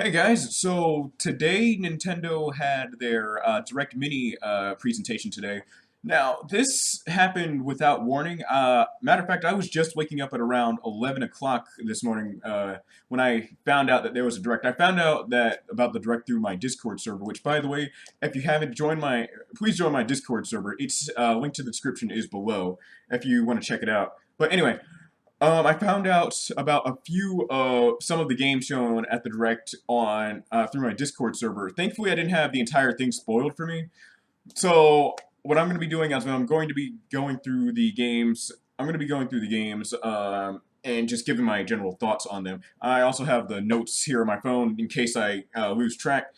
Hey guys, so today Nintendo had their Direct Mini presentation today. Now, this happened without warning. Matter of fact, I was just waking up at around 11 o'clock this morning when I found out that there was a Direct. I found out that about the Direct through my Discord server, which, by the way, if you haven't joined please join my Discord server. It's linked to the description is below if you want to check it out. But anyway, I found out about some of the games shown at the Direct on through my Discord server. Thankfully, I didn't have the entire thing spoiled for me. So what I'm going to be doing is I'm going to be going through the games. I'm going to be going through the games and just giving my general thoughts on them. I also have the notes here on my phone in case I lose track.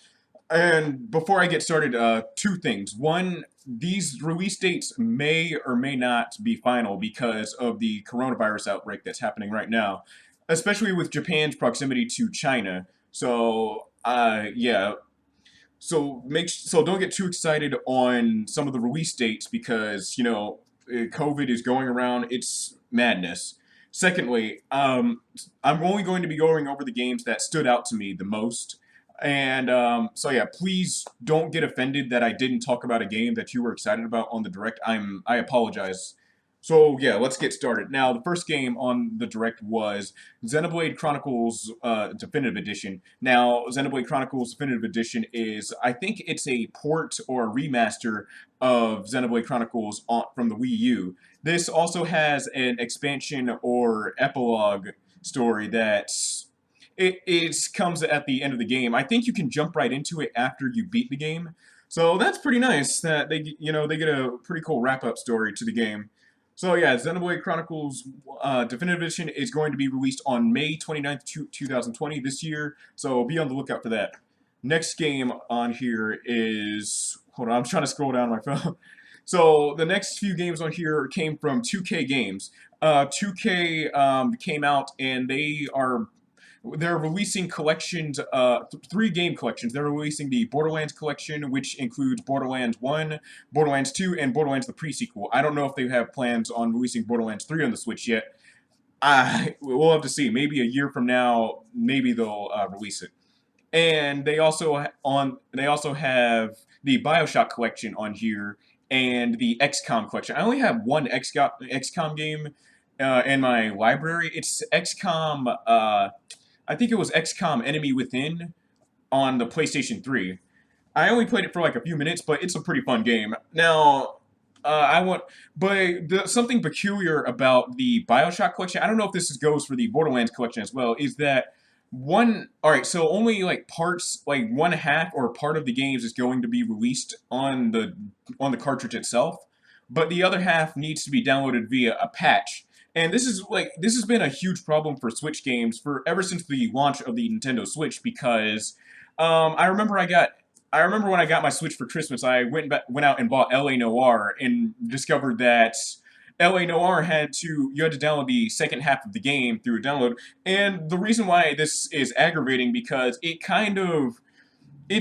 And before I get started, two things. One, these release dates may or may not be final because of the coronavirus outbreak that's happening right now, especially with Japan's proximity to China. So, yeah. So don't get too excited on some of the release dates because COVID is going around. It's madness. Secondly, I'm only going to be going over the games that stood out to me the most. And so yeah, please don't get offended that I didn't talk about a game that you were excited about on the Direct. I apologize. So yeah, let's get started. Now, the first game on the Direct was Xenoblade Chronicles Definitive Edition. Now, Xenoblade Chronicles Definitive Edition is, I think it's a port or a remaster of Xenoblade Chronicles from the Wii U. This also has an expansion or epilogue story that it comes at the end of the game. I think you can jump right into it after you beat the game. So that's pretty nice that they get a pretty cool wrap-up story to the game. So yeah, Xenoblade Chronicles Definitive Edition is going to be released on May 29th, 2020 this year, so be on the lookout for that. Next game on here is... Hold on, I'm trying to scroll down my phone. So the next few games on here came from 2K Games. 2K came out and they're releasing collections, three game collections. They're releasing the Borderlands collection, which includes Borderlands 1, Borderlands 2, and Borderlands the pre-sequel. I don't know if they have plans on releasing Borderlands 3 on the Switch yet. We'll have to see. Maybe a year from now, maybe they'll release it. And they also have the BioShock collection on here and the XCOM collection. I only have one XCOM game in my library. It's XCOM. I think it was XCOM Enemy Within on the PlayStation 3. I only played it for like a few minutes, but it's a pretty fun game. Now, something peculiar about the Bioshock collection, I don't know if goes for the Borderlands collection as well, is that alright, so only like parts, like one half or part of the games is going to be released on the cartridge itself, but the other half needs to be downloaded via a patch. And this has been a huge problem for Switch games for ever since the launch of the Nintendo Switch because I remember when I got my Switch for Christmas, I went out and bought LA Noire and discovered that LA Noire you had to download the second half of the game through a download. And the reason why this is aggravating because it's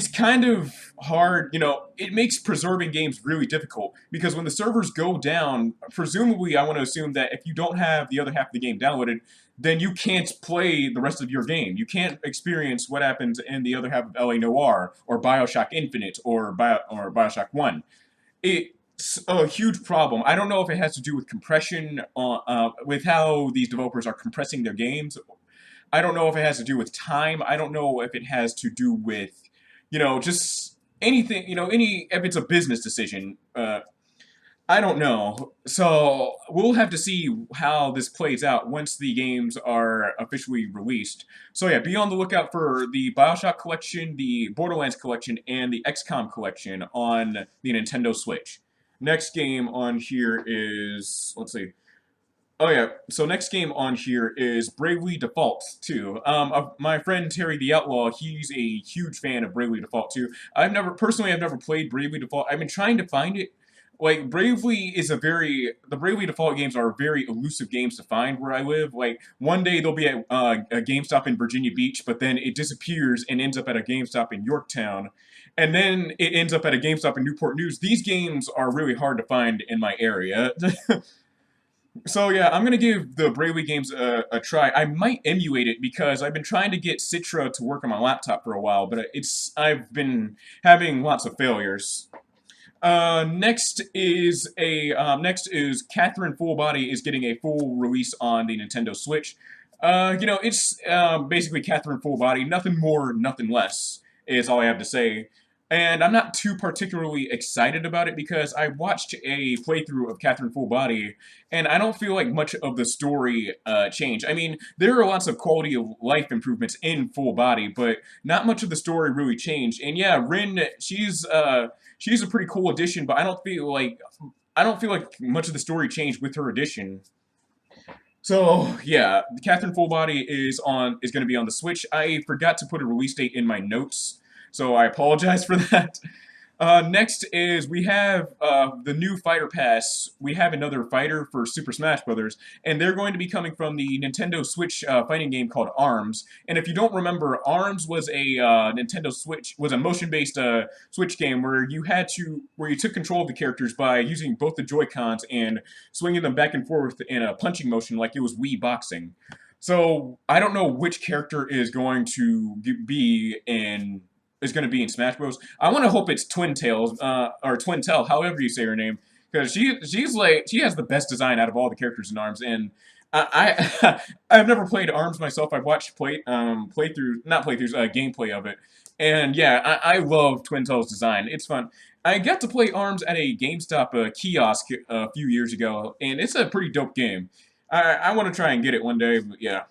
kind of hard, it makes preserving games really difficult because when the servers go down, presumably I want to assume that if you don't have the other half of the game downloaded, then you can't play the rest of your game. You can't experience what happens in the other half of LA Noire or BioShock Infinite or BioShock 1. It's a huge problem. I don't know if it has to do with compression, with how these developers are compressing their games. I don't know if it has to do with time. I don't know if it has to do with just anything, if it's a business decision, I don't know. So we'll have to see how this plays out once the games are officially released. So yeah, be on the lookout for the BioShock collection, the Borderlands collection, and the XCOM collection on the Nintendo Switch. Next game on here is, let's see. Oh yeah, so next game on here is Bravely Default 2. My friend Terry the Outlaw, he's a huge fan of Bravely Default 2. I've never played Bravely Default. I've been trying to find it. Like, the Bravely Default games are very elusive games to find where I live. Like, one day they'll be at a GameStop in Virginia Beach, but then it disappears and ends up at a GameStop in Yorktown. And then it ends up at a GameStop in Newport News. These games are really hard to find in my area. So yeah, I'm gonna give the Bravely games a try. I might emulate it because I've been trying to get Citra to work on my laptop for a while, but I've been having lots of failures. Next is Catherine Full Body is getting a full release on the Nintendo Switch. It's basically Catherine Full Body, nothing more, nothing less is all I have to say. And I'm not too particularly excited about it because I watched a playthrough of Catherine Full Body, and I don't feel like much of the story changed. I mean, there are lots of quality of life improvements in Full Body, but not much of the story really changed. And yeah, Rin, she's a pretty cool addition, but I don't feel like much of the story changed with her addition. So yeah, Catherine Full Body is going to be on the Switch. I forgot to put a release date in my notes, so I apologize for that. Next is we have the new Fighter Pass. We have another fighter for Super Smash Bros., and they're going to be coming from the Nintendo Switch fighting game called ARMS. And if you don't remember, ARMS was a Nintendo Switch was a motion-based Switch game where you took control of the characters by using both the Joy Cons and swinging them back and forth in a punching motion like it was Wii boxing. So I don't know which character is going to be in Smash Bros. I want to hope it's Twin Tails or Twin Tail, however you say her name, because she has the best design out of all the characters in Arms, and I've never played Arms myself. I've watched gameplay of it, and yeah, I love Twin Tail's design. It's fun. I got to play Arms at a GameStop kiosk a few years ago, and it's a pretty dope game. I want to try and get it one day, but yeah.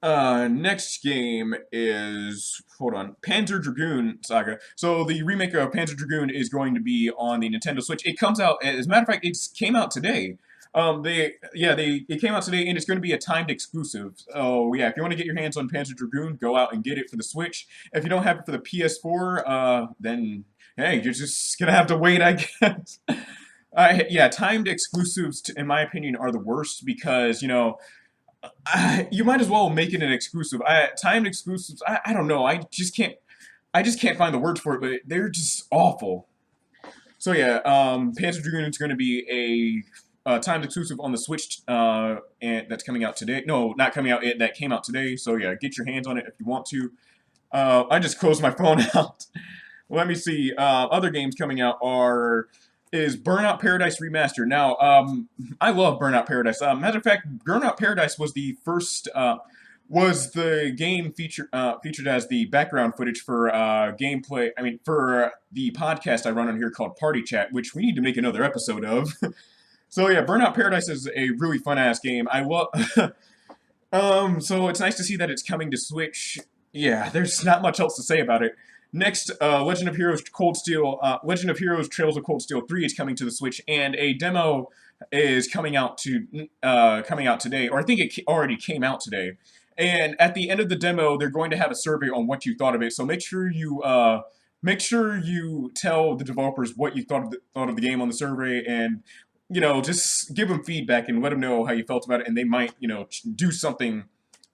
Next game is, hold on, Panzer Dragoon Saga. So the remake of Panzer Dragoon is going to be on the Nintendo Switch. It comes out, as a matter of fact, it came out today. It came out today, and it's going to be a timed exclusive. So yeah, if you want to get your hands on Panzer Dragoon, go out and get it for the Switch. If you don't have it for the PS4, then hey, you're just gonna have to wait, I guess. Yeah, timed exclusives, in my opinion, are the worst because you might as well make it an exclusive. Timed exclusives, I don't know. I just can't find the words for it, but they're just awful. So yeah, Panzer Dragoon is going to be a timed exclusive on the Switch, and that's coming out today. No, not coming out. That came out today. So yeah, get your hands on it if you want to. I just closed my phone out. Let me see. Other games coming out is Burnout Paradise Remastered. Now, I love Burnout Paradise. Matter of fact, Burnout Paradise was the first, was the game featured as the background footage for gameplay. I mean, for the podcast I run on here called Party Chat, which we need to make another episode of. So yeah, Burnout Paradise is a really fun ass game. I love. So it's nice to see that it's coming to Switch. Yeah, there's not much else to say about it. Next, Legend of Heroes Trails of Cold Steel 3 is coming to the Switch, and a demo is coming out today, or I think it already came out today. And at the end of the demo, they're going to have a survey on what you thought of it. So make sure you tell the developers what you thought of the game on the survey, and just give them feedback and let them know how you felt about it, and they might do something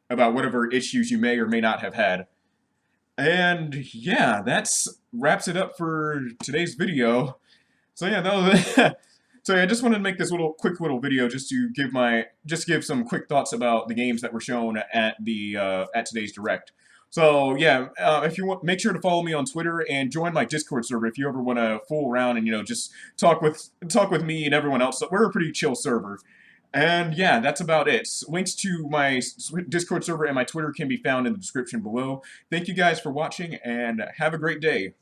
about whatever issues you may or may not have had. And yeah, that's wraps it up for today's video. So yeah, so yeah, I just wanted to make this quick little video just to give some quick thoughts about the games that were shown at today's direct. So yeah, if you want, make sure to follow me on Twitter and join my Discord server if you ever want to fool around and just talk with me and everyone else. So we're a pretty chill server. And yeah, that's about it. Links to my Discord server and my Twitter can be found in the description below. Thank you guys for watching, and have a great day.